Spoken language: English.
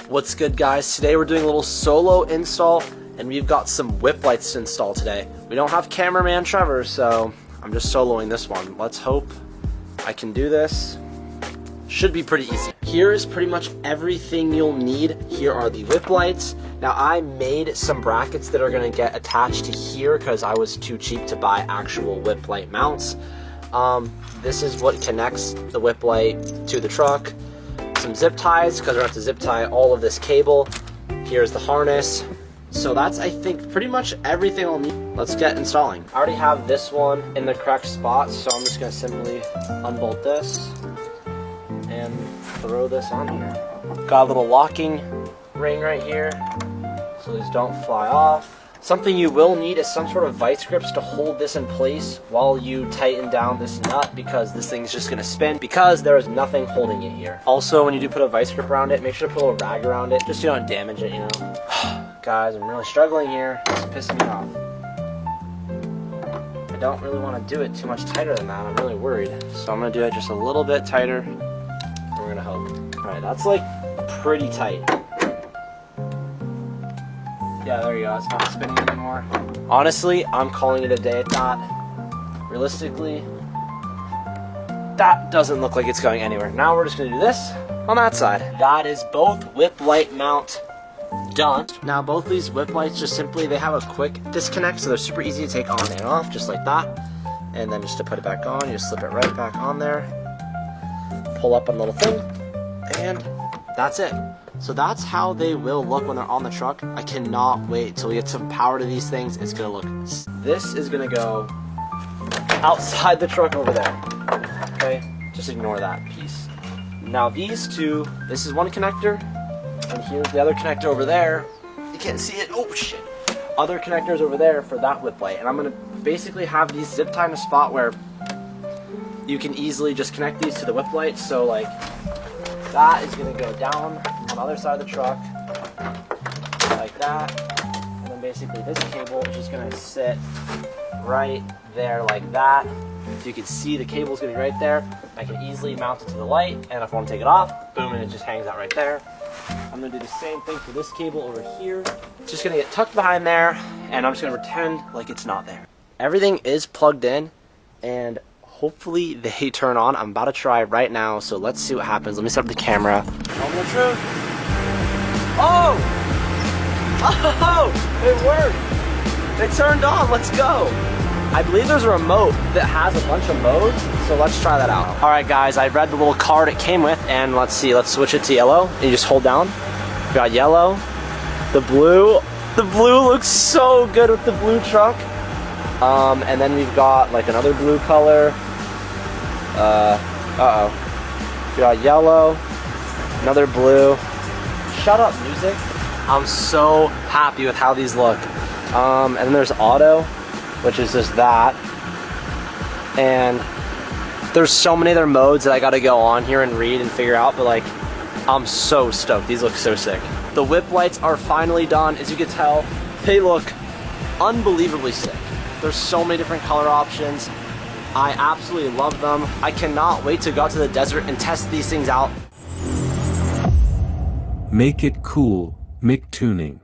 What's good, guys? Today we're doing a little solo install and we've got some whip lights to install today. We don't have cameraman Trevor, so I'm just soloing this one. Let's hope I can do this. Should be pretty easy. Here is pretty much everything you'll need. Here are the whip lights. Now I made some brackets that are gonna get attached to here because I was too cheap to buy actual whip light mounts. This is what connects the whip light to the truck. Some zip ties, because we're going to have to zip tie all of this cable. Here's the harness. So that's, I think, pretty much everything I'll need. Let's get installing. I already have this one in the correct spot, so I'm just going to simply unbolt this and throw this on here. Got a little locking ring right here, so these don't fly off. Something you will need is some sort of vice grips to hold this in place while you tighten down this nut, because this thing's just gonna spin because there is nothing holding it here. Also, when you do put a vice grip around it, make sure to put a little rag around it just so you don't damage it, you know. Guys, I'm really struggling here. It's pissing me off. I don't really want to do it too much tighter than that. I'm really worried. So I'm gonna do it just a little bit tighter, and we're gonna hope. All right, that's like pretty tight. Yeah, there you go, it's not spinning anymore. Honestly, I'm calling it a day at that. Realistically, that doesn't look like it's going anywhere. Now we're just gonna do this on that side. That is both whip light mount done. Now both these whip lights just simply, they have a quick disconnect, so they're super easy to take on and off, just like that. And then just to put it back on, you just slip it right back on there. Pull up a little thing, and that's it. So that's how they will look when they're on the truck. I cannot wait till we get some power to these things. It's gonna look, this is gonna go outside the truck over there. Okay, just ignore that piece. Now these two, this is one connector, and here's the other connector over there. You can't see it, oh shit. Other connectors over there for that whip light. And I'm gonna basically have these zip tied in a spot where you can easily just connect these to the whip light. So like, that is gonna go down on the other side of the truck, like that, and then basically this cable is just gonna sit right there like that. So you can see the cable's gonna be right there. I can easily mount it to the light, and if I want to take it off, boom, and it just hangs out right there. I'm gonna do the same thing for this cable over here. It's just gonna get tucked behind there, and I'm just gonna pretend like it's not there. Everything is plugged in, and hopefully they turn on. I'm about to try right now, so let's see what happens. Let me set up the camera. Moment of truth. Oh! Oh! It worked! It turned on, let's go! I believe there's a remote that has a bunch of modes, so let's try that out. Alright guys, I read the little card it came with, and let's see, let's switch it to yellow. And you just hold down. We got yellow, the blue. The blue looks so good with the blue truck. And then we've got like another blue color. We got yellow, another blue. Shut up, music. I'm so happy with how these look. And then there's auto, which is just that. And there's so many other modes that I gotta go on here and read and figure out, but like, I'm so stoked. These look so sick. The whip lights are finally done. As you can tell, they look unbelievably sick. There's so many different color options. I absolutely love them. I cannot wait to go out to the desert and test these things out. Make it cool, MICTUNING.